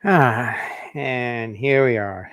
Ah, and here we are.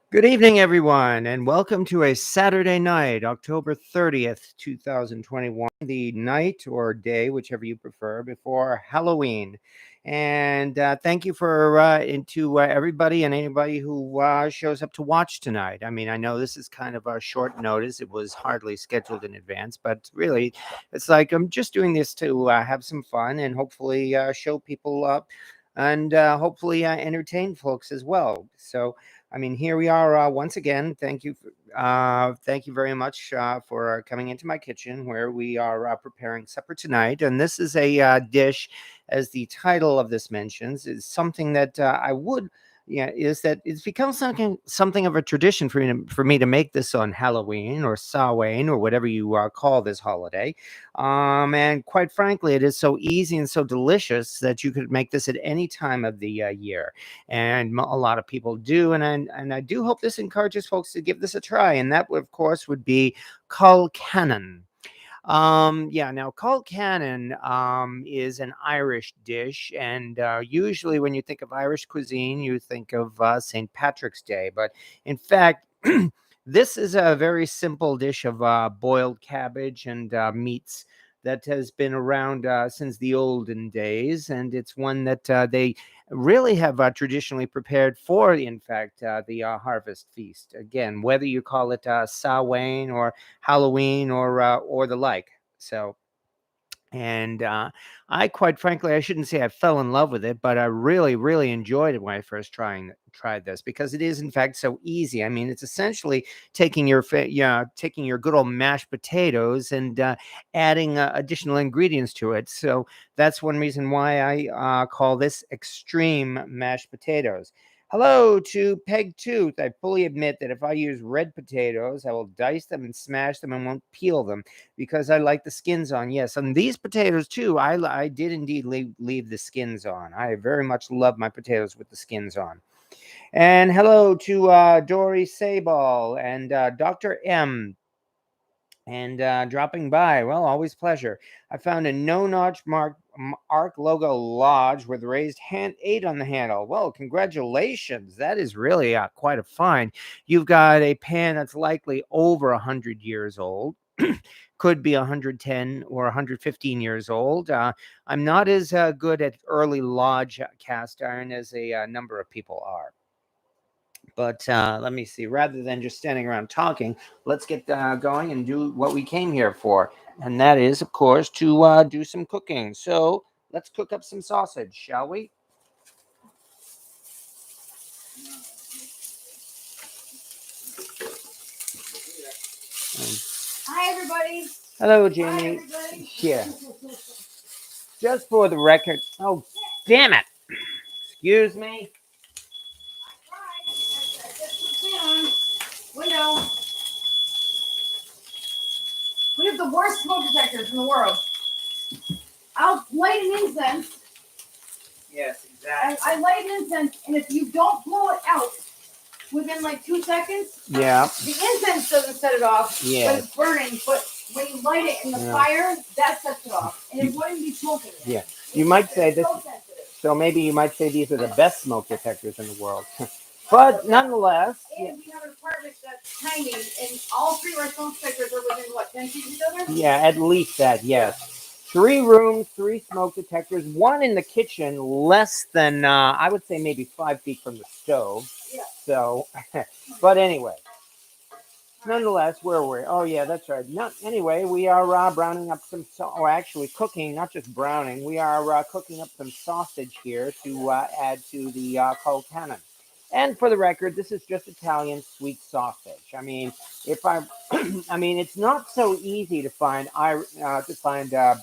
Good evening, everyone, and welcome to a Saturday night, October 30th, 2021, the night or day, whichever you prefer, before Halloween. And thank you to everybody and anybody who shows up to watch tonight. I mean, I know this is kind of a short notice. It was hardly scheduled in advance, but really, it's like I'm just doing this to have some fun and hopefully show people up and hopefully entertain folks as well. So, I mean, here we are once again. Thank you very much for coming into my kitchen where we are preparing supper tonight. And this is a dish, as the title of this mentions, is something that is that it's become something of a tradition for me to make this on Halloween or Samhain or whatever you call this holiday. And quite frankly, it is so easy and so delicious that you could make this at any time of the year, and a lot of people do. And I do hope this encourages folks to give this a try. And that, of course, would be Colcannon. Yeah, now Colcannon is an Irish dish, and usually when you think of Irish cuisine, you think of St. Patrick's Day. But in fact, this is a very simple dish of boiled cabbage and meats that has been around since the olden days, and it's one that they really have traditionally prepared for, in fact, the harvest feast. Again, whether you call it Samhain or Halloween or the like. So, and I, quite frankly, I shouldn't say I fell in love with it, but I really, really enjoyed it when I first tried this, because it is in fact so easy. I mean, it's essentially taking your good old mashed potatoes and adding additional ingredients to it. So that's one reason why I call this extreme mashed potatoes. Hello to Peg Tooth. I fully admit that if I use red potatoes, I will dice them and smash them and won't peel them because I like the skins on. Yes, and these potatoes too, I did indeed leave the skins on. I very much love my potatoes with the skins on. And hello to Dory Sabal and Dr. M. And dropping by. Well, always pleasure. I found a no-notch arc logo lodge with raised hand 8 on the handle. Well, congratulations. That is really quite a find. You've got a pan that's likely over 100 years old. Could be 110 or 115 years old. I'm not as good at early lodge cast iron as a number of people are. But let me see. Rather than just standing around talking, let's get going and do what we came here for. And that is, of course, to do some cooking. So let's cook up some sausage, shall we? Hi, everybody. Hello, Jamie. Yeah. Just for the record. Oh, damn it. Excuse me. Window. We have the worst smoke detectors in the world. I'll light an incense. Yes, exactly. I light an incense, and if you don't blow it out within like 2 seconds, yeah, the incense doesn't set it off. Yeah. But it's burning. But when you light it in the fire, that sets it off, and it wouldn't be smoking. Yeah, you might say this. So maybe you might say these are the best smoke detectors in the world. But nonetheless. And we have an apartment that's tiny, and all 3 of our smoke detectors are within, what, 10 feet of each other? Yeah, at least that, yes. 3 rooms, 3 smoke detectors, 1 in the kitchen, less than, I would say maybe 5 feet from the stove. Yeah. So, but anyway. Nonetheless, where were we? Oh, yeah, that's right. Anyway, we are browning up or actually cooking, not just browning. We are cooking up some sausage here to add to the Colcannon. And for the record, this is just Italian sweet sausage. I mean, I mean, it's not so easy to find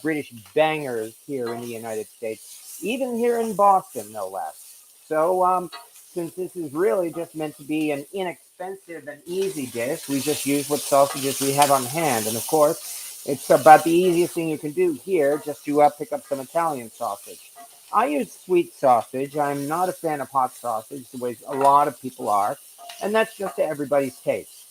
British bangers here in the United States, even here in Boston, no less. So, since this is really just meant to be an inexpensive and easy dish, we just use what sausages we have on hand. And of course, it's about the easiest thing you can do here, just to pick up some Italian sausage. I use sweet sausage. I'm not a fan of hot sausage, the way a lot of people are. And that's just to everybody's taste.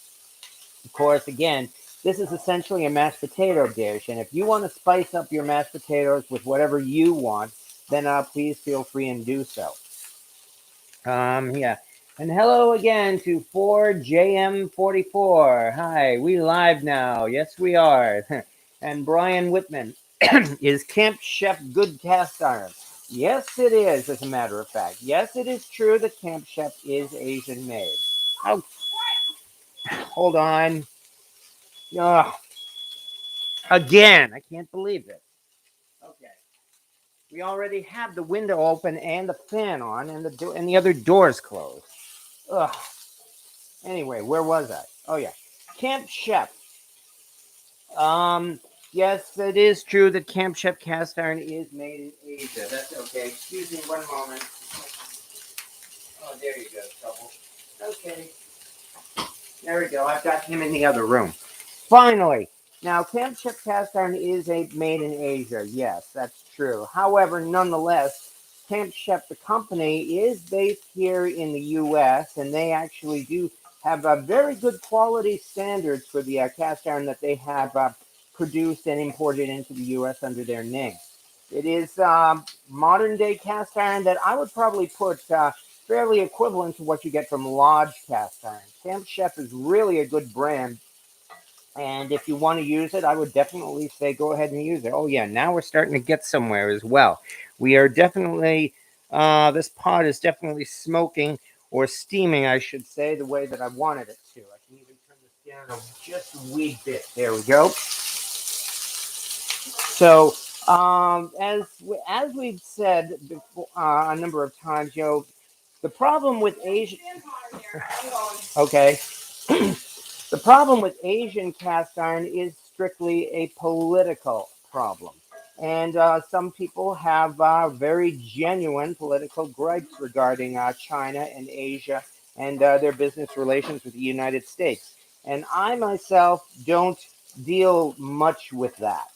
Of course, again, this is essentially a mashed potato dish. And if you want to spice up your mashed potatoes with whatever you want, then please feel free and do so. Yeah. And hello again to 4JM44. Hi, we live now. Yes, we are. And Brian Whitman is Camp Chef Good Cast Iron. Yes, it is, as a matter of fact. Yes, it is true that Camp Chef is Asian made. Oh, hold on. Ugh, again, I can't believe it. Okay. We already have the window open and the fan on, and the other doors closed. Ugh. Anyway, where was I? Oh yeah, Camp Chef. Um, yes, it is true that Camp Chef cast iron is made in Asia. That's okay. Excuse me one moment. Oh, there you go, Trouble. Okay, there we go. I've got him in the other room. Finally, now Camp Chef cast iron is made in Asia. Yes, that's true. However, nonetheless, Camp Chef, the company, is based here in the U.S., and they actually do have a very good quality standards for the cast iron that they have produced and imported into the U.S. under their name. It is modern day cast iron that I would probably put fairly equivalent to what you get from Lodge cast iron. Camp Chef is really a good brand, and if you want to use it, I would definitely say go ahead and use it. Oh, yeah, now we're starting to get somewhere as well. We are definitely, this pot is definitely smoking or steaming, I should say, the way that I wanted it to. I can even turn this down just a wee bit. There we go. So, as we've said before, a number of times, the problem with Asian. Okay. The problem with Asian cast iron is strictly a political problem. And some people have very genuine political gripes regarding China and Asia and their business relations with the United States. And I myself don't deal much with that.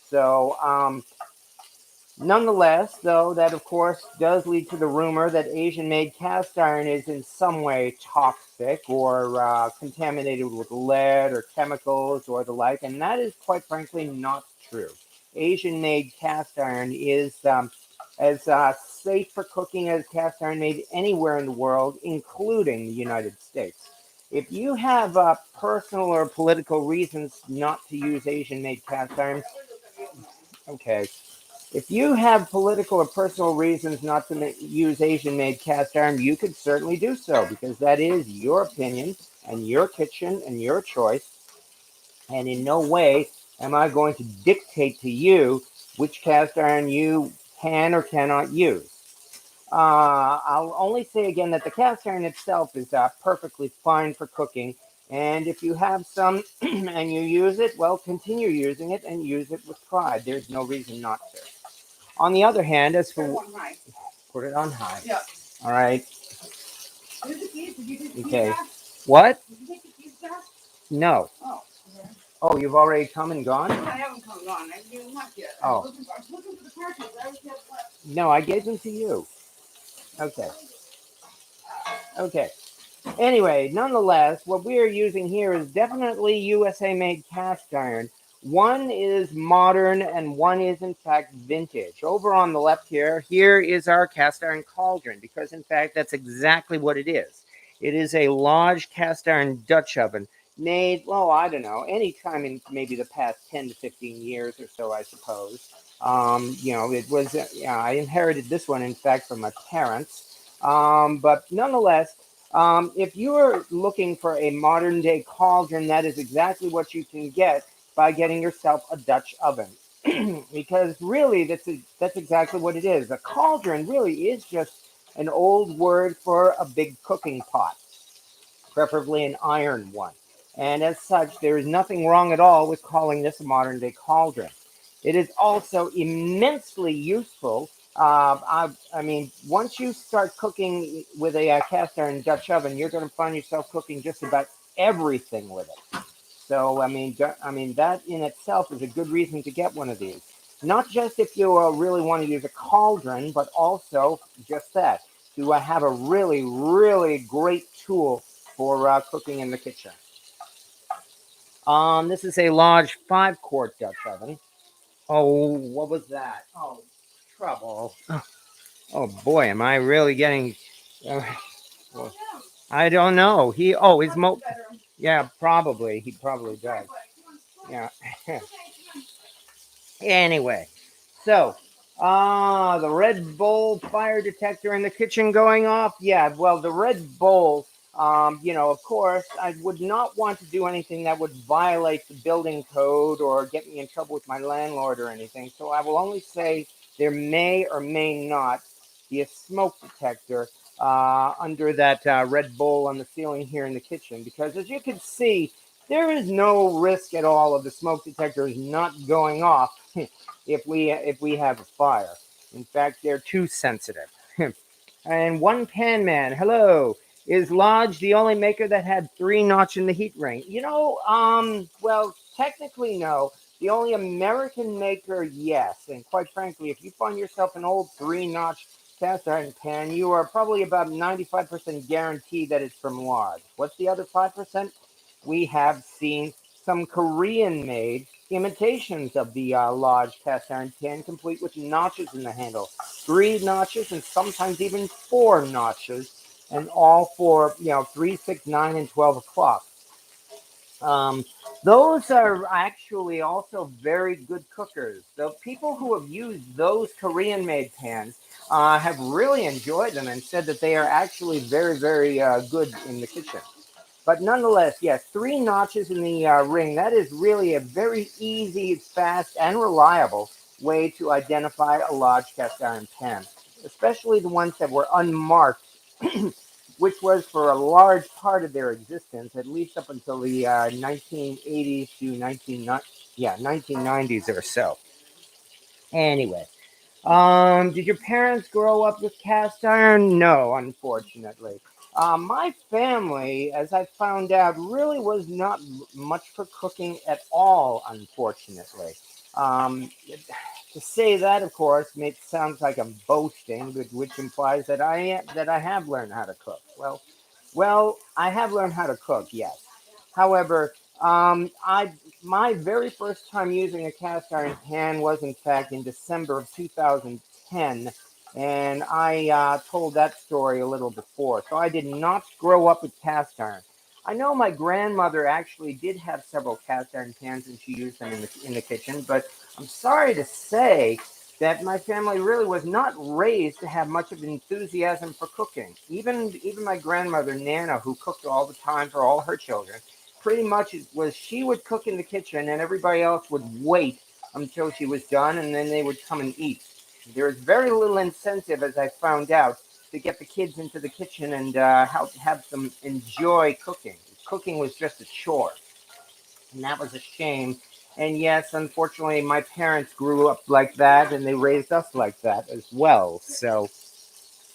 So, nonetheless, though, that of course does lead to the rumor that Asian made cast iron is in some way toxic or contaminated with lead or chemicals or the like, and that is quite frankly not true. Asian made cast iron is as safe for cooking as cast iron made anywhere in the world, including the United States. If you have personal or political reasons not to use Asian made cast iron, okay. If you have political or personal reasons not to use Asian made cast iron, you could certainly do so because that is your opinion and your kitchen and your choice. And in no way am I going to dictate to you which cast iron you can or cannot use. I'll only say again that the cast iron itself is perfectly fine for cooking. And if you have some and you use it, well, continue using it and use it with pride. There's no reason not to. On the other hand, as for put it on high. Yeah. All right. Okay. What? Did you take the keys back? No. Oh. Okay. Oh, you've already come and gone? No, I haven't come and gone. I didn't left yet. Oh. I was looking for the car keys. I already have left. No, I gave them to you. Okay. Okay. Anyway, nonetheless, what we are using here is definitely USA made cast iron. One is modern and one is in fact vintage. Over on the left here is our cast iron cauldron because in fact that's exactly what it is. It is a large cast iron Dutch oven made, well, I don't know, any time in maybe the past 10 to 15 years or so, I suppose. It was, I inherited this one in fact from my parents. But nonetheless, if you're looking for a modern day cauldron, that is exactly what you can get by getting yourself a Dutch oven. Because really, that's exactly what it is. A cauldron really is just an old word for a big cooking pot, preferably an iron one. And as such, there is nothing wrong at all with calling this a modern day cauldron. It is also immensely useful. I mean, once you start cooking with a cast iron Dutch oven, you're going to find yourself cooking just about everything with it. So, I mean that in itself is a good reason to get one of these. Not just if you really want to use a cauldron, but also just that to have a really, really great tool for cooking in the kitchen. This is a large 5-quart Dutch oven. Oh, what was that? Oh, trouble. Oh boy, am I really getting Uh, Oh, well, no. I don't know. His Probably mo. the bedroom. Yeah, probably. He probably Sorry, does. buddy. Come on, come on. Yeah. Okay, come on. Anyway, so the Red Bull fire detector in the kitchen going off. Yeah, well, the Red Bull. Of course, I would not want to do anything that would violate the building code or get me in trouble with my landlord or anything. So I will only say there may or may not be a smoke detector under that Red Bull on the ceiling here in the kitchen, because as you can see, there is no risk at all of the smoke detectors not going off if we have a fire. In fact, they're too sensitive. And one pan man, hello. Is Lodge the only maker that had 3-notch in the heat ring? Well, technically no. The only American maker, yes. And quite frankly, if you find yourself an old 3-notch cast iron pan, you are probably about 95% guaranteed that it's from Lodge. What's the other 5%? We have seen some Korean-made imitations of the Lodge cast iron pan, complete with notches in the handle. 3 notches and sometimes even 4 notches, and all for 3, 6, 9, and 12 o'clock. Um, those are actually also very good cookers. The people who have used those Korean-made pans have really enjoyed them and said that they are actually very, very good in the kitchen. But nonetheless, yes, 3 notches in the ring. That is really a very easy, fast, and reliable way to identify a Lodge cast iron pan, especially the ones that were unmarked, which was for a large part of their existence, at least up until the 1980s to 1990s or so. Anyway, did your parents grow up with cast iron? No, unfortunately. My family, as I found out, really was not much for cooking at all, unfortunately. Um, to say that, of course, sounds like I'm boasting, which implies that I have learned how to cook. Well, I have learned how to cook, yes. However, I my very first time using a cast iron pan was, in fact, in December of 2010, and I told that story a little before. So I did not grow up with cast iron. I know my grandmother actually did have several cast iron pans, and she used them in the kitchen. But I'm sorry to say that my family really was not raised to have much of enthusiasm for cooking. Even my grandmother Nana, who cooked all the time for all her children, pretty much it was she would cook in the kitchen and everybody else would wait until she was done and then they would come and eat. There is very little incentive, as I found out, to get the kids into the kitchen and have them enjoy cooking. Cooking was just a chore, and that was a shame. And yes, unfortunately, my parents grew up like that, and they raised us like that as well. So,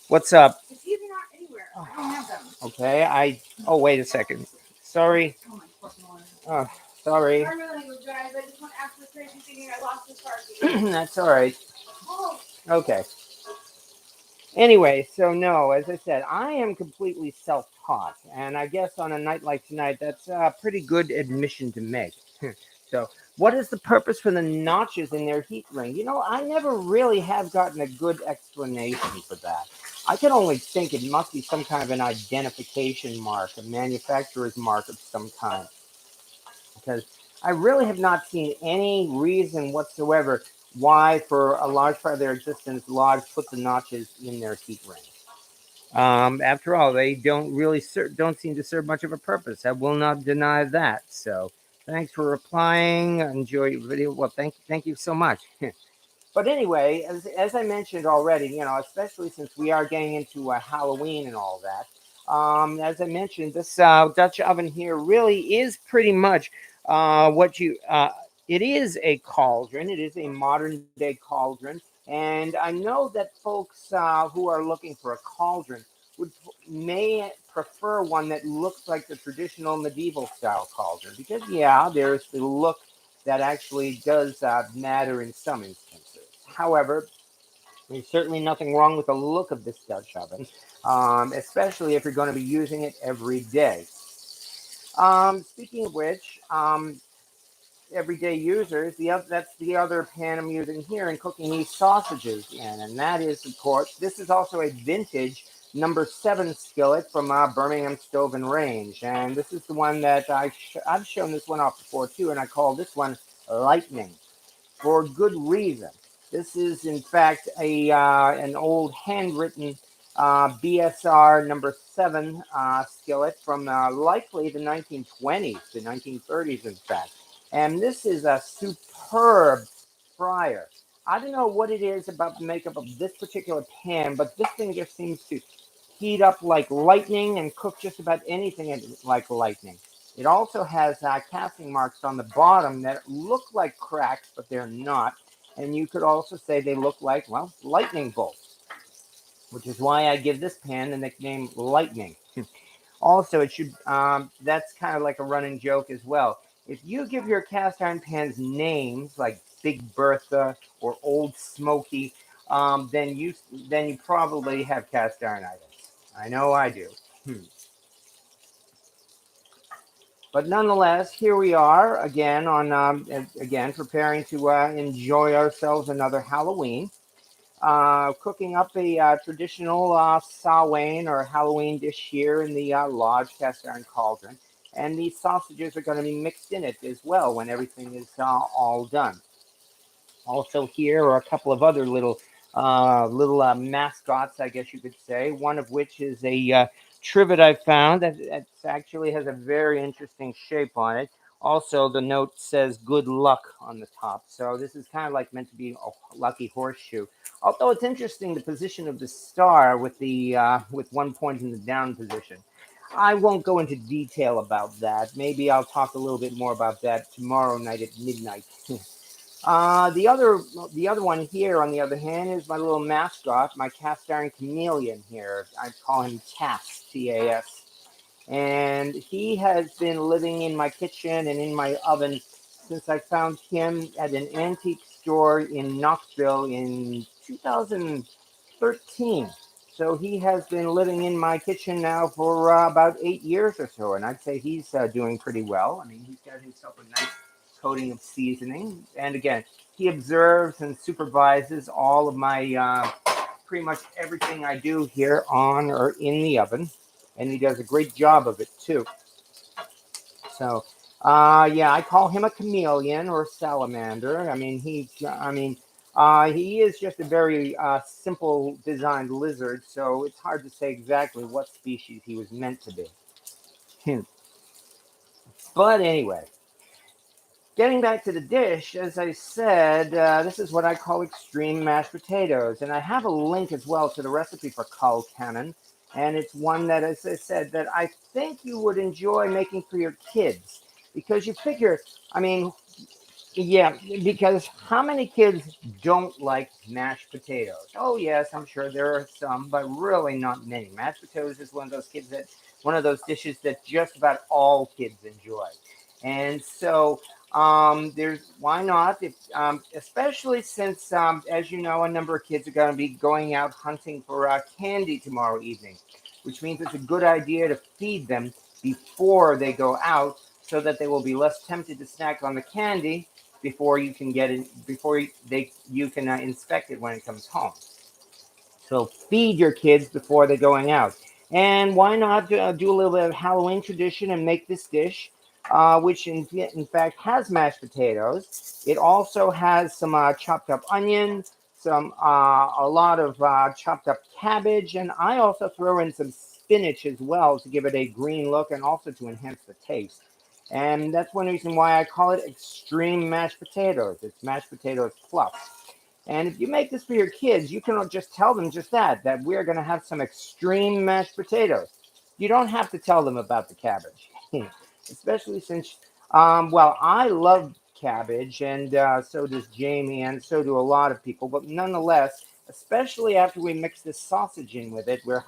what's up? It's either not anywhere. I don't have them. Okay, Oh, wait a second. Sorry. Oh my fucking Lord. Oh, sorry. Sorry, language, guys. I just went after crazy thinking I lost the car key. That's all right. Oh, Okay. Anyway, so no, as I said, I am completely self-taught, and I guess on a night like tonight, that's a pretty good admission to make. So, what is the purpose for the notches in their heat ring? I never really have gotten a good explanation for that. I can only think it must be some kind of an identification mark, a manufacturer's mark of some kind, because I really have not seen any reason whatsoever why, for a large part of their existence, Lodge put the notches in their heat ring. After all, they don't seem to serve much of a purpose. I will not deny that. So, thanks for replying. Enjoy your video. Well, thank you so much. But anyway, as I mentioned already, especially since we are getting into Halloween and all that, as I mentioned, this Dutch oven here really is pretty much what you. It is a cauldron. It is a modern day cauldron, and I know that folks who are looking for a cauldron may prefer one that looks like the traditional medieval style cauldron, because yeah, there's the look that actually does matter in some instances. However, there's certainly nothing wrong with the look of this Dutch oven, especially if you're going to be using it every day. Speaking of which, everyday users, that's the other pan I'm using here in cooking these sausages in, and that is, of course, this is also a vintage number 7 skillet from Birmingham Stove and Range. And this is the one that I've shown this one off before too, and I call this one Lightning for good reason. This is in fact an old handwritten BSR number 7 skillet from likely the 1920s, the 1930s in fact. And this is a superb fryer. I don't know what it is about the makeup of this particular pan, but this thing just seems to heat up like lightning and cook just about anything like lightning. It also has casting marks on the bottom that look like cracks, but they're not. And you could also say they look like, well, lightning bolts, which is why I give this pan the nickname Lightning. Also, it should that's kind of like a running joke as well. If you give your cast iron pans names like Big Bertha or Old Smoky, then you probably have cast iron items. I know I do. But nonetheless, here we are again again preparing to enjoy ourselves another Halloween. Cooking up a traditional Samhain or Halloween dish here in the Lodge cast iron cauldron, and these sausages are going to be mixed in it as well when everything is all done. Also, here are a couple of other little mascots, I guess you could say. One of which is a trivet I found that actually has a very interesting shape on it. Also, the note says "Good luck" on the top, so this is kind of like meant to be a lucky horseshoe. Although it's interesting the position of the star with the with one point in the down position. I won't go into detail about that. Maybe I'll talk a little bit more about that tomorrow night at midnight. The other one here, on the other hand, is my little mascot, my cast iron chameleon here. I call him Tas, T-A-S. And he has been living in my kitchen and in my oven since I found him at an antique store in Knoxville in 2013. So he has been living in my kitchen now for about 8 years or so, and I'd say he's doing pretty well. I mean, he's got himself a nice coating of seasoning, and again, he observes and supervises all of my pretty much everything I do here on or in the oven, and he does a great job of it too. So, yeah, I call him a chameleon or salamander. I mean, he is just a very simple designed lizard, so it's hard to say exactly what species he was meant to be. But anyway, getting back to the dish, as I said, this is what I call extreme mashed potatoes, and I have a link as well to the recipe for Colcannon, and it's one that, as I said, that I think you would enjoy making for your kids, because you figure, I mean, yeah, because how many kids don't like mashed potatoes? Oh yes, I'm sure there are some, but really not many. Mashed potatoes is one of those dishes that just about all kids enjoy, and so there's why not? If, especially since, as you know, a number of kids are going to be going out hunting for candy tomorrow evening, which means it's a good idea to feed them before they go out, so that they will be less tempted to snack on the candy before you can get it before you can inspect it when it comes home. So feed your kids before they're going out. And why not do a little bit of Halloween tradition and make this dish, which in fact has mashed potatoes. It also has some chopped up onion, a lot of chopped up cabbage, and I also throw in some spinach as well to give it a green look and also to enhance the taste. And that's one reason why I call it extreme mashed potatoes. It's mashed potatoes plus. And if you make this for your kids, you can just tell them just that we're going to have some extreme mashed potatoes. You don't have to tell them about the cabbage, especially since, well, I love cabbage, and so does Jamie, and so do a lot of people. But nonetheless, especially after we mix this sausage in with it, you're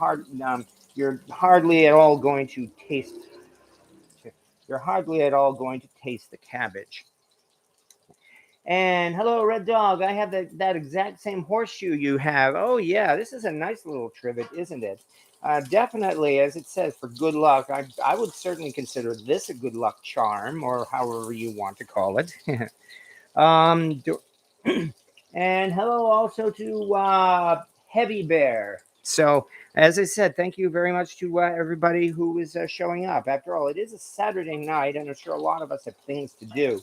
hardly at all going to taste. You're hardly at all going to taste the cabbage. And hello, Red Dog. I have that exact same horseshoe you have. Oh, yeah. This is a nice little trivet, isn't it? Definitely, as it says, for good luck. I would certainly consider this a good luck charm, or however you want to call it. um, and hello also to Heavy Bear. So, as I said, thank you very much to everybody who is showing up. After all, it is a Saturday night, and I'm sure a lot of us have things to do.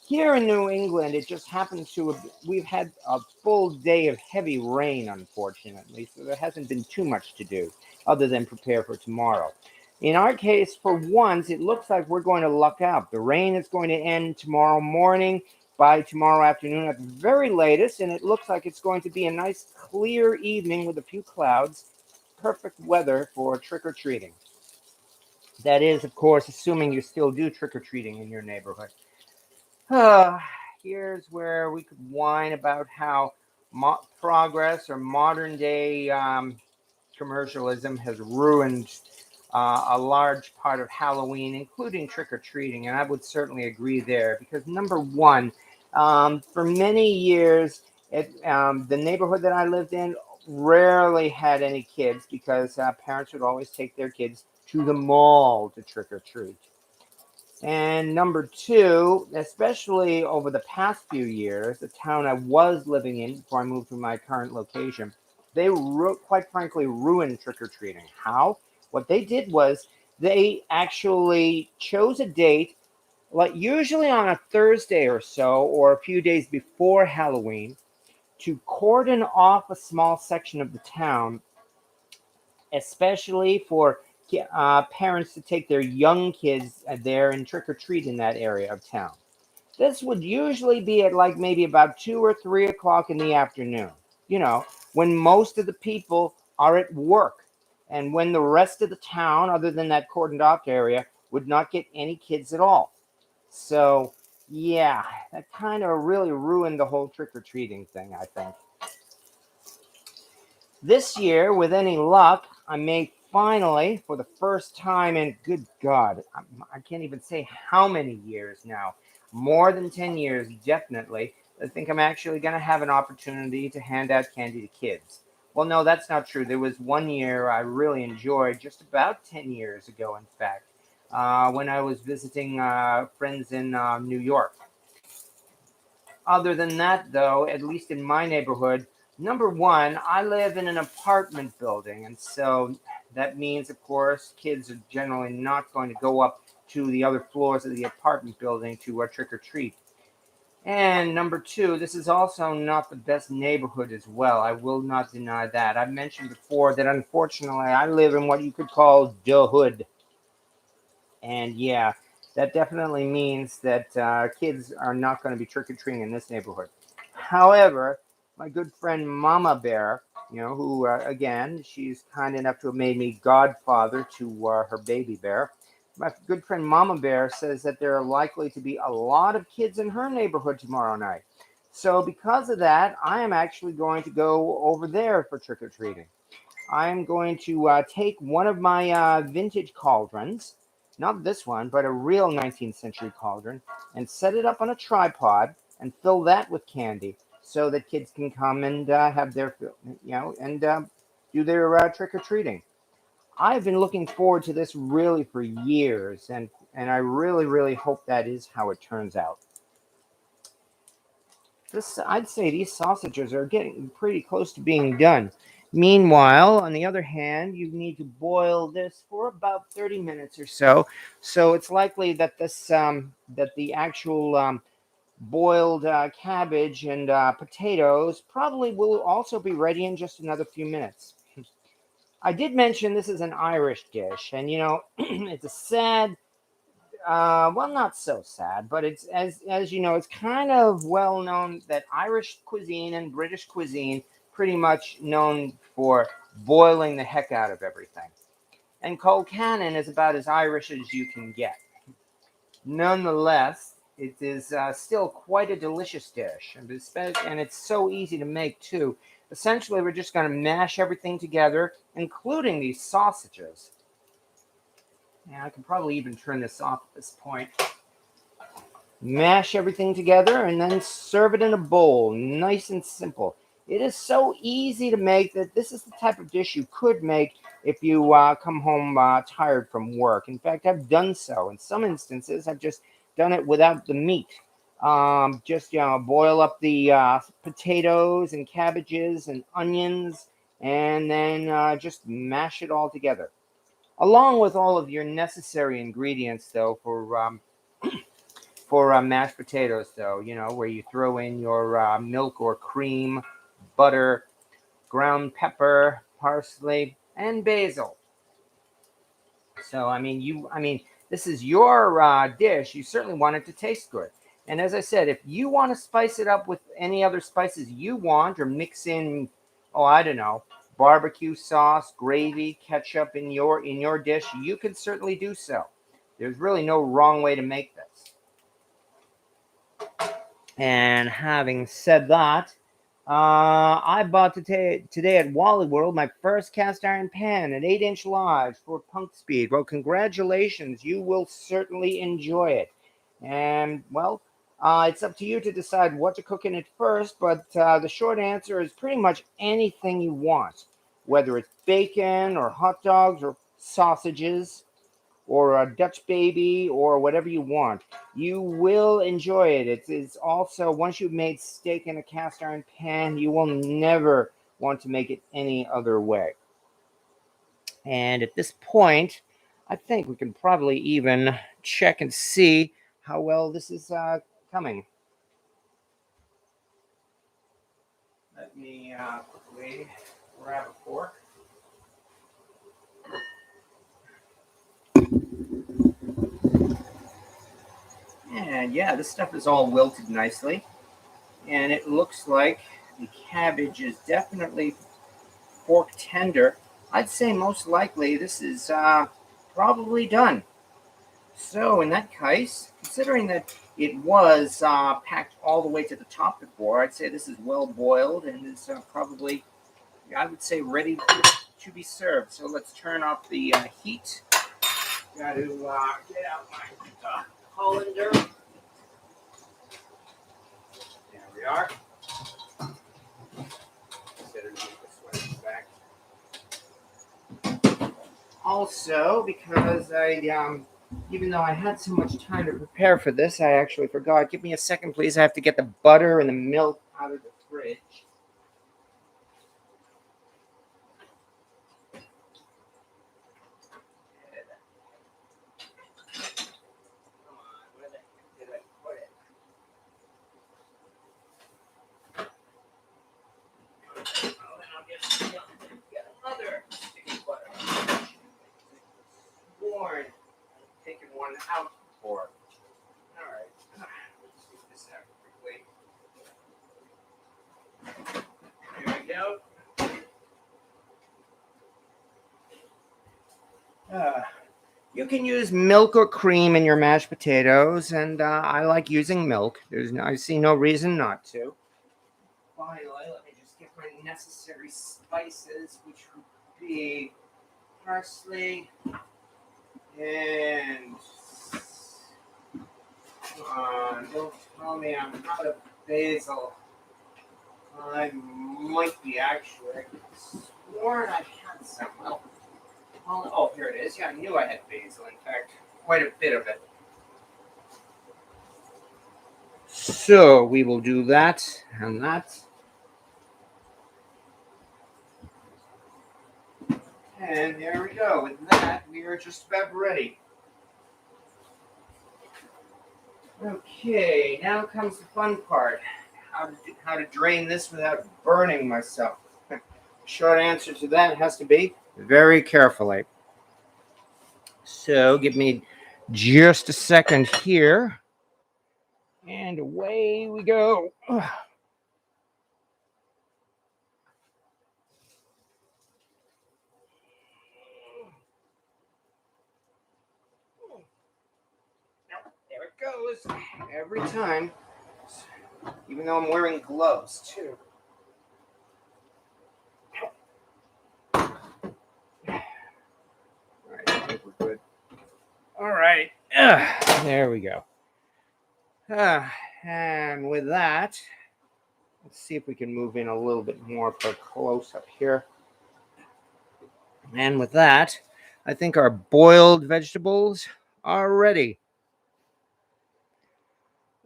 Here in New England, it just happens to have, we've had a full day of heavy rain, unfortunately, so there hasn't been too much to do other than prepare for tomorrow. In our case, for once, it looks like we're going to luck out. The rain is going to end tomorrow morning, by tomorrow afternoon at the very latest, and it looks like it's going to be a nice clear evening with a few clouds. Perfect weather for trick-or-treating. That is, of course, assuming you still do trick-or-treating in your neighborhood. Here's where we could whine about how progress or modern day commercialism has ruined a large part of Halloween, including trick-or-treating, and I would certainly agree there, because number one, for many years, the neighborhood that I lived in rarely had any kids because parents would always take their kids to the mall to trick-or-treat. And number two, especially over the past few years, the town I was living in before I moved to my current location, they quite frankly ruined trick-or-treating. How? What they did was they actually chose a date, like usually on a Thursday or so, or a few days before Halloween, to cordon off a small section of the town, especially for parents to take their young kids there and trick or treat in that area of town. This would usually be at like maybe about 2 or 3 o'clock in the afternoon, you know, when most of the people are at work and when the rest of the town, other than that cordoned off area, would not get any kids at all. So, yeah, that kind of really ruined the whole trick or treating thing, I think. This year, with any luck, I may finally, for the first time in, good God, I can't even say how many years now, more than 10 years, definitely, I think I'm actually going to have an opportunity to hand out candy to kids. Well, no, that's not true. There was one year I really enjoyed, just about 10 years ago, in fact, when I was visiting friends in New York. Other than that, though, at least in my neighborhood, number one, I live in an apartment building. And so that means, of course, kids are generally not going to go up to the other floors of the apartment building to trick or treat. And number two, this is also not the best neighborhood as well. I will not deny that. I've mentioned before that unfortunately I live in what you could call the hood. And yeah, that definitely means that kids are not going to be trick-or-treating in this neighborhood. However, my good friend Mama Bear, who, again, she's kind enough to have made me godfather to her baby bear. My good friend Mama Bear says that there are likely to be a lot of kids in her neighborhood tomorrow night. So because of that, I am actually going to go over there for trick-or-treating. I am going to take one of my vintage cauldrons, not this one, but a real 19th century cauldron, and set it up on a tripod and fill that with candy so that kids can come and have their, and do their trick-or-treating. I've been looking forward to this really for years, and I really, really hope that is how it turns out. I'd say these sausages are getting pretty close to being done. Meanwhile, on the other hand, you need to boil this for about 30 minutes or so. So it's likely that that the actual boiled cabbage and potatoes probably will also be ready in just another few minutes. I did mention this is an Irish dish, and it's a sad, well, not so sad, but it's as you know, it's kind of well known that Irish cuisine and British cuisine pretty much known for boiling the heck out of everything. And Colcannon is about as Irish as you can get. Nonetheless, it is still quite a delicious dish, and it's so easy to make too. Essentially, we're just going to mash everything together, including these sausages. Yeah, I can probably even turn this off at this point. Mash everything together and then serve it in a bowl. Nice and simple. It is so easy to make that this is the type of dish you could make if you come home tired from work. In fact, I've done so. In some instances, I've just done it without the meat. Just boil up the potatoes and cabbages and onions and then just mash it all together. Along with all of your necessary ingredients, though, for mashed potatoes, though, where you throw in your milk or cream, butter, ground pepper, parsley, and basil. So, this is your dish. You certainly want it to taste good. And as I said, if you want to spice it up with any other spices you want, or mix in, oh, I don't know, barbecue sauce, gravy, ketchup in your dish, you can certainly do so. There's really no wrong way to make this. And having said that, I bought today at Wally World my first cast iron pan, an 8-inch large for punk speed. Well, congratulations. You will certainly enjoy it. And, well, it's up to you to decide what to cook in it first, but the short answer is pretty much anything you want, whether it's bacon or hot dogs or sausages or a Dutch baby or whatever you want. You will enjoy it. It's also, once you've made steak in a cast iron pan, you will never want to make it any other way. And at this point, I think we can probably even check and see how well this is coming. Let me quickly grab a fork. And yeah, this stuff is all wilted nicely. And it looks like the cabbage is definitely fork tender. I'd say most likely this is probably done. So in that case, considering that it was packed all the way to the top before, I'd say this is well boiled and is probably, I would say, ready to be served. So let's turn off the heat. Got to get out my colander. There we are. Better move this way back. Also, because even though I had so much time to prepare for this, I actually forgot. Give me a second, please. I have to get the butter and the milk out of the fridge. Come on, where the heck did I put it? Oh, then I'll get another stick of butter. Born. Taken one out before. All right. Let's get this out quickly. There we go. You can use milk or cream in your mashed potatoes, and I like using milk. I see no reason not to. Finally, let me just get my necessary spices, which would be parsley and come on, don't tell me I'm out of basil. I might be actually. I could have sworn I had some. Oh, here it is. Yeah, I knew I had basil. In fact, quite a bit of it. So we will do that and that. And there we go. With that, we are just about ready. Okay, now comes the fun part. How to drain this without burning myself. Short answer to that has to be very carefully. So give me just a second here. And away we go. There it goes. Every time. Even though I'm wearing gloves too. Alright, I think we're good. Alright. There we go. And with that, let's see if we can move in a little bit more for a close-up here. And with that, I think our boiled vegetables are ready.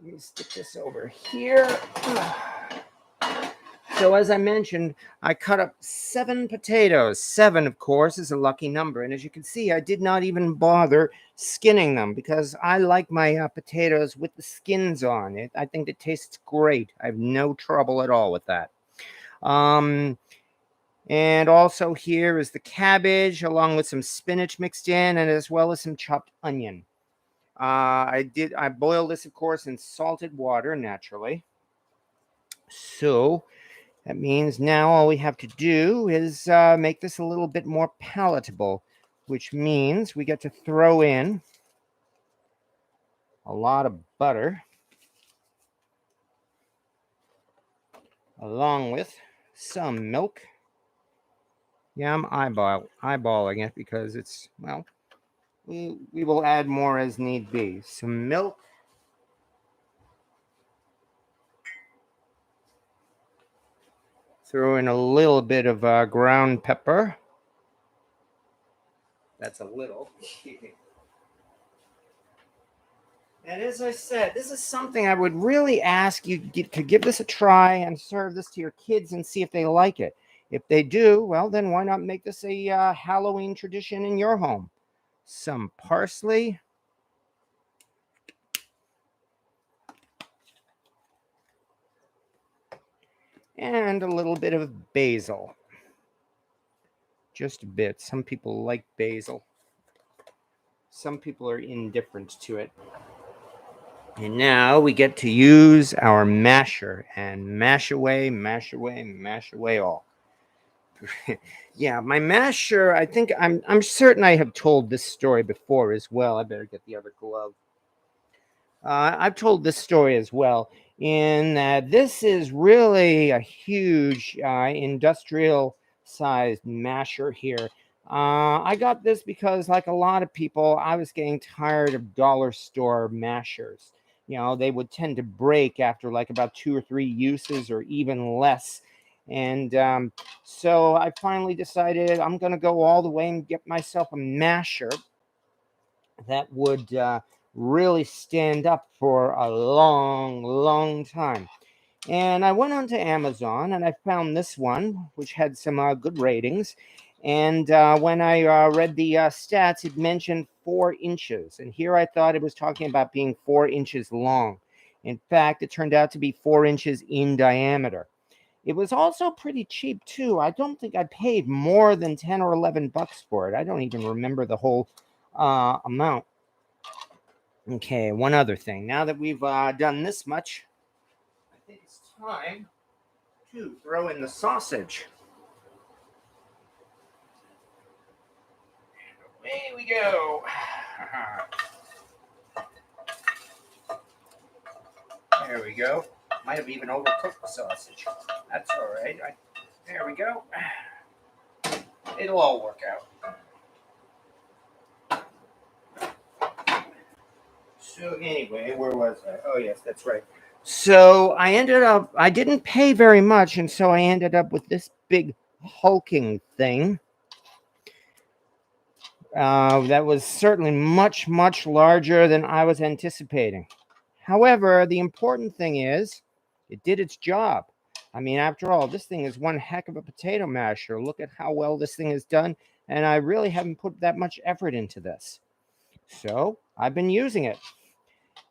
Let me stick this over here. So as I mentioned, I cut up 7 potatoes. 7, of course, is a lucky number. And as you can see, I did not even bother skinning them because I like my potatoes with the skins on it. I think it tastes great. I have no trouble at all with that. And also here is the cabbage along with some spinach mixed in, and as well as some chopped onion. I boiled this, of course, in salted water naturally. So that means now all we have to do is make this a little bit more palatable, which means we get to throw in a lot of butter along with some milk. Yeah, I'm eyeballing it because it's, well, we will add more as need be. Some milk. Throw in a little bit of ground pepper. That's a little. And as I said, this is something I would really ask you to give this a try and serve this to your kids and see if they like it. If they do, well, then why not make this a Halloween tradition in your home? Some parsley. And a little bit of basil. Just a bit. Some people like basil. Some people are indifferent to it. And now we get to use our masher and mash away, mash away, mash away all. Yeah, my masher, I think I'm certain I have told this story before as well. I better get the other glove. I've told this story as well, in that this is really a huge industrial sized masher here. I got this because, like a lot of people, I was getting tired of dollar store mashers. You know, they would tend to break after like about 2 or 3 uses or even less. And so I finally decided I'm going to go all the way and get myself a masher that would really stand up for a long, long time. And I went onto Amazon and I found this one, which had some good ratings. And when I read the stats, it mentioned 4 inches. And here I thought it was talking about being 4 inches long. In fact, it turned out to be 4 inches in diameter. It was also pretty cheap too. I don't think I paid more than 10 or 11 bucks for it. I don't even remember the whole amount. Okay, one other thing. Now that we've done this much, I think it's time to throw in the sausage. And away we go. There we go. Might have even overcooked the sausage. That's all right. There we go. It'll all work out. So anyway, where was I? Oh, yes, that's right. So I didn't pay very much, and so I ended up with this big hulking thing. That was certainly much, much larger than I was anticipating. However, the important thing is it did its job. I mean, after all, this thing is one heck of a potato masher. Look at how well this thing is done, and I really haven't put that much effort into this. So I've been using it.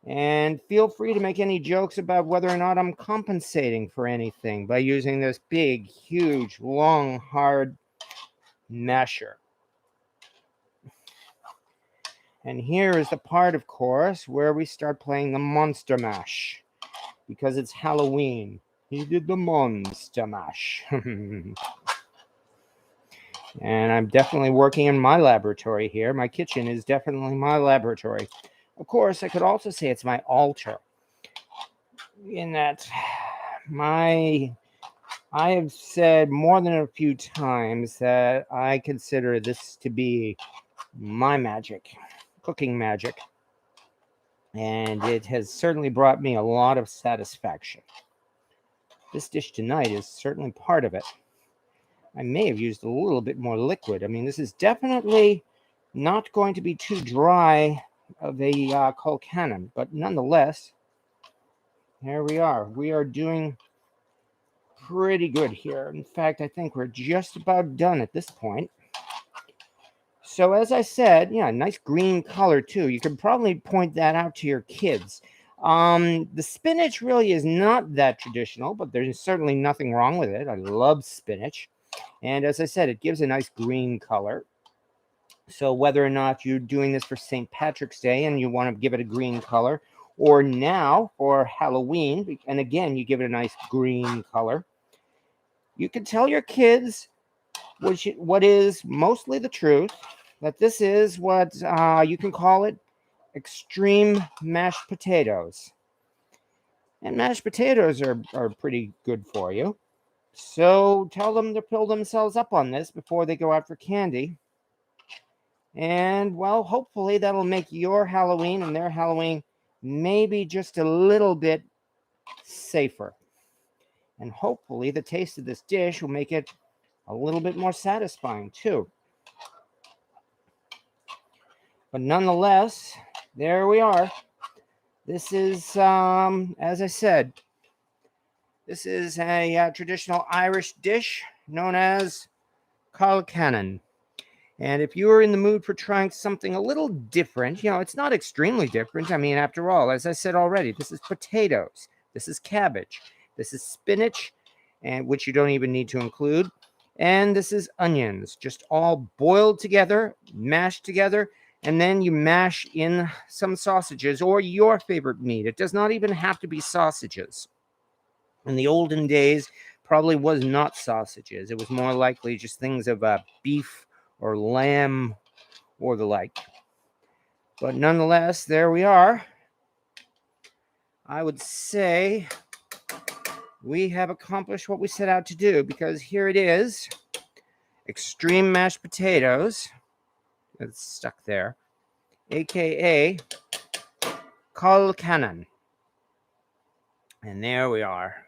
And feel free to make any jokes about whether or not I'm compensating for anything by using this big, huge, long, hard masher. And here is the part, of course, where we start playing the Monster Mash. Because it's Halloween. He did the Monster Mash. And I'm definitely working in my laboratory here. My kitchen is definitely my laboratory. Of course, I could also say it's my altar. In that I have said more than a few times that I consider this to be my magic, cooking magic. And it has certainly brought me a lot of satisfaction. This dish tonight is certainly part of it. I may have used a little bit more liquid. I mean, this is definitely not going to be too dry of a Colcannon, but nonetheless, here we are. We are doing pretty good here. In fact, I think we're just about done at this point. So as I said, yeah, nice green color too. You could probably point that out to your kids. The spinach really is not that traditional, but there's certainly nothing wrong with it. I love spinach. And as I said, it gives a nice green color. So whether or not you're doing this for St. Patrick's Day and you want to give it a green color, or now for Halloween, and again, you give it a nice green color, you can tell your kids what is mostly the truth, that this is what you can call it extreme mashed potatoes. And mashed potatoes are pretty good for you. So tell them to fill themselves up on this before they go out for candy. And, well, hopefully that'll make your Halloween and their Halloween maybe just a little bit safer. And hopefully the taste of this dish will make it a little bit more satisfying, too. But nonetheless, there we are. This is, as I said, this is a traditional Irish dish known as Colcannon. And if you are in the mood for trying something a little different, it's not extremely different. I mean, after all, as I said already, this is potatoes, this is cabbage, this is spinach, and which you don't even need to include, and this is onions, just all boiled together, mashed together, and then you mash in some sausages or your favorite meat. It does not even have to be sausages. In the olden days, probably was not sausages. It was more likely just things of beef or lamb or the like. But nonetheless, there we are. I would say we have accomplished what we set out to do, because here it is, extreme mashed potatoes. It's stuck there, aka Colcannon. And there we are.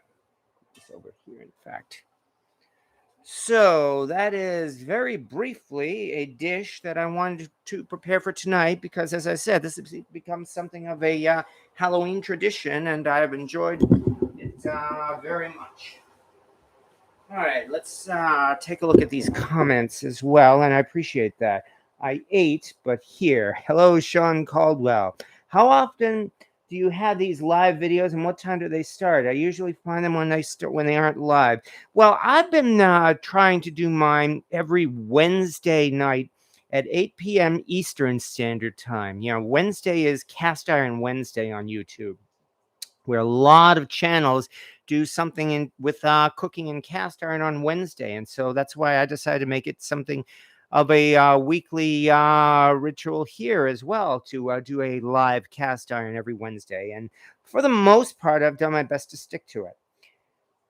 It's over here, in fact. So that is very briefly a dish that I wanted to prepare for tonight, because, as I said, this has become something of a Halloween tradition, and I've enjoyed it very much. All right, let's take a look at these comments as well, and I appreciate that. I ate, but here. Hello, Sean Caldwell. How often do you have these live videos, and what time do they start? I usually find them when they aren't live. Well, I've been trying to do mine every Wednesday night at 8 p.m. Eastern Standard Time. Wednesday is Cast Iron Wednesday on YouTube, where a lot of channels do something with cooking and cast iron on Wednesday. And so that's why I decided to make it something of a weekly ritual here as well, to do a live cast iron every Wednesday. And for the most part, I've done my best to stick to it.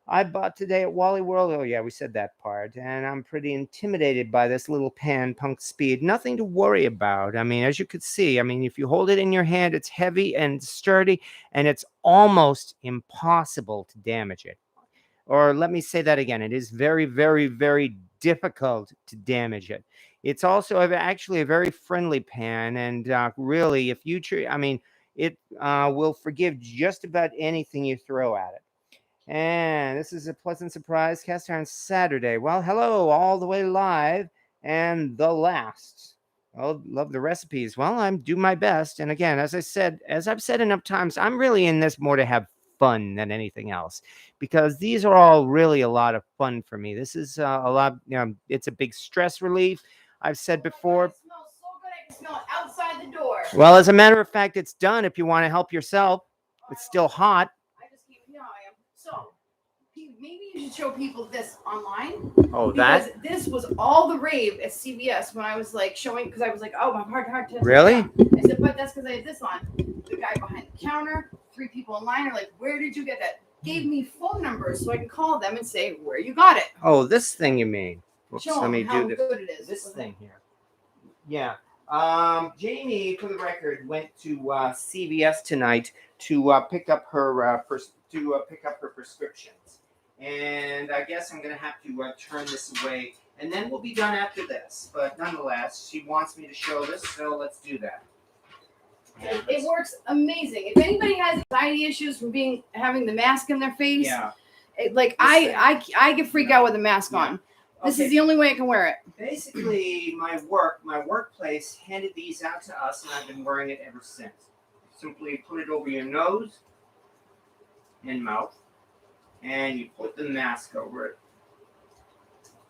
I bought today at Wally World. Oh, yeah, we said that part. And I'm pretty intimidated by this little pan, Punk Speed. Nothing to worry about. I mean, as you could see, if you hold it in your hand, it's heavy and sturdy, and it's almost impossible to damage it. Or let me say that again. It is very, very, very difficult to damage it. It's also actually a very friendly pan, and really, if you it will forgive just about anything you throw at it. And this is a pleasant surprise, cast iron Saturday. Well, hello, all the way live, and the last. Oh, love the recipes. Well, I'm do my best. And again, as I've said enough times, I'm really in this more to have fun than anything else, because these are all really a lot of fun for me. This is a lot, it's a big stress relief. I've said before. It smells so good, I can smell it outside the door. Well, as a matter of fact, it's done. If you want to help yourself, it's still hot. So, maybe you should show people this online. Oh, because this was all the rave at CVS when I was showing, because I was like, oh, my hard test. Really? I said, but that's because I had this on. The guy behind the counter, 3 people in line are like, where did you get that? Gave me phone numbers so I can call them and say where you got it. Oh, this thing you mean? Oops, show let me how do this. good it is. This thing here. Yeah. Jamie, for the record, went to CVS tonight to pick up her prescriptions, and I guess I'm gonna have to turn this away, and then we'll be done after this. But nonetheless, she wants me to show this, so let's do that. It works amazing. If anybody has anxiety issues from having the mask in their face, Like I get freaked out with a mask on. This is the only way I can wear it. Basically, my workplace handed these out to us, and I've been wearing it ever since. Simply put it over your nose and mouth, and you put the mask over it.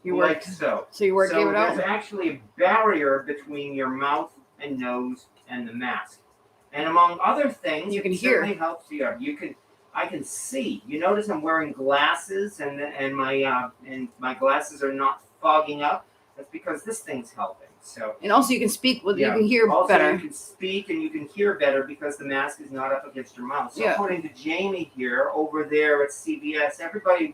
You like work so. So you work it out. There's actually a barrier between your mouth and nose and the mask, and among other things, you can it hear. certainly helps you. I can see. You notice I'm wearing glasses, and my glasses are not fogging up. That's because this thing's helping. So. And also, you can speak with. You can hear also, better. You can speak and you can hear better because the mask is not up against your mouth. So, according to Jamie here, over there at CBS, everybody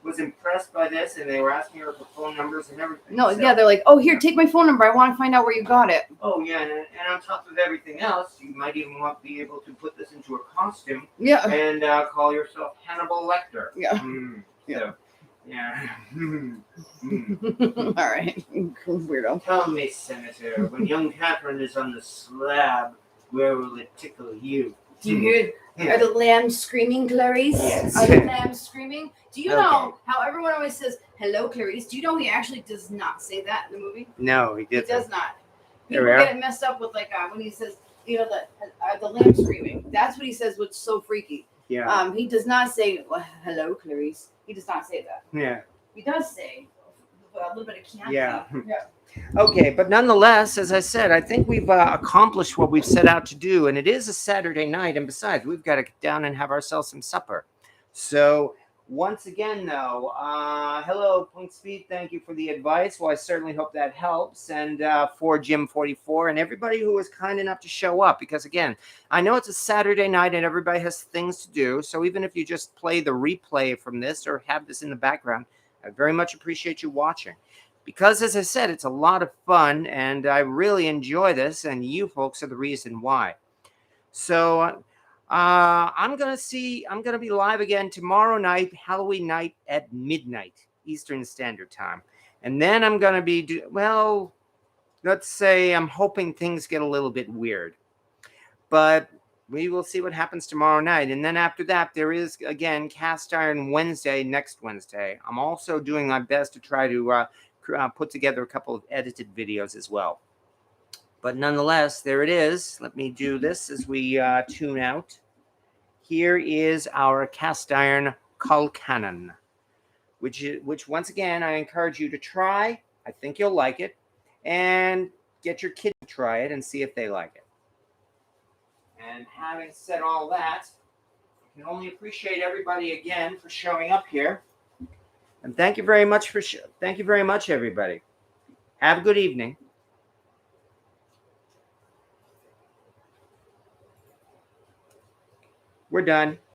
was impressed by this, and they were asking her for phone numbers and everything. No, they're like, oh, here, take my phone number. I want to find out where you got it. Oh, yeah, and on top of everything else, you might even be able to put this into a costume. Yeah. And call yourself Hannibal Lecter. Yeah. Yeah. So, yeah. All right. Weirdo. Tell me, Senator, when young Catherine is on the slab, where will it tickle you? Do you hear? Are the lambs screaming, Clarice? Yes. Are the lambs screaming? Do you know how everyone always says, hello, Clarice? Do you know he actually does not say that in the movie? No, he didn't. He does not. People get it messed up with, like, when he says, you know, the lambs screaming. That's what he says, which is so freaky. Yeah. He does not say, well, hello, Clarice. He does not say that. Yeah. He does say a little bit of Chianti. Yeah. Okay, but nonetheless, as I said, I think we've accomplished what we've set out to do, and it is a Saturday night, and besides, we've got to get down and have ourselves some supper. So, once again, though, hello, Point Speed, thank you for the advice. Well, I certainly hope that helps, and for Jim44 and everybody who was kind enough to show up, because, again, I know it's a Saturday night and everybody has things to do, so even if you just play the replay from this or have this in the background, I very much appreciate you watching. Because, as I said, it's a lot of fun, and I really enjoy this, and you folks are the reason why. So, I'm going to be live again tomorrow night, Halloween night at midnight, Eastern Standard Time. And then I'm going to be, let's say I'm hoping things get a little bit weird. But we will see what happens tomorrow night. And then after that, there is, again, Cast Iron Wednesday, next Wednesday. I'm also doing my best to try to put together a couple of edited videos as well. But nonetheless, there it is. Let me do this as we tune out. Here is our cast iron Colcannon, which once again I encourage you to try. I think you'll like it, and get your kid to try it and see if they like it. And having said all that, I can only appreciate everybody again for showing up here. And thank you very much everybody. Have a good evening. We're done.